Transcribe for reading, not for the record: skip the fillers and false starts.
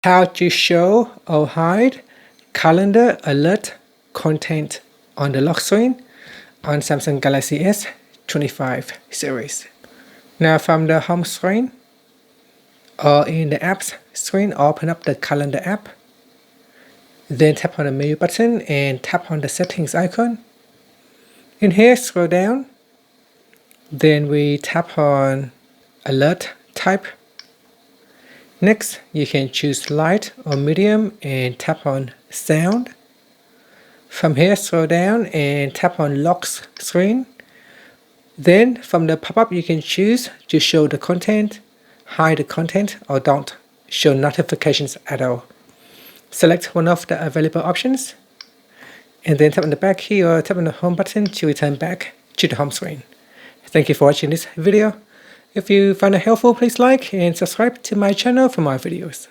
How to show or hide calendar alert content on the lock screen on Samsung Galaxy S25 series. Now from the home screen or in the apps screen, open up the calendar app. Then tap on the menu button and tap on the settings icon. In here, scroll down. Then we tap on alert type. Next, you can choose light or medium and tap on sound. From here, scroll down and tap on lock screen. Then from the pop-up, you can choose to show the content, hide the content, or don't show notifications at all. Select one of the available options and then tap on the back key or tap on the home button to return back to the home screen. Thank you for watching this video. If you found it helpful, please like and subscribe to my channel for more videos.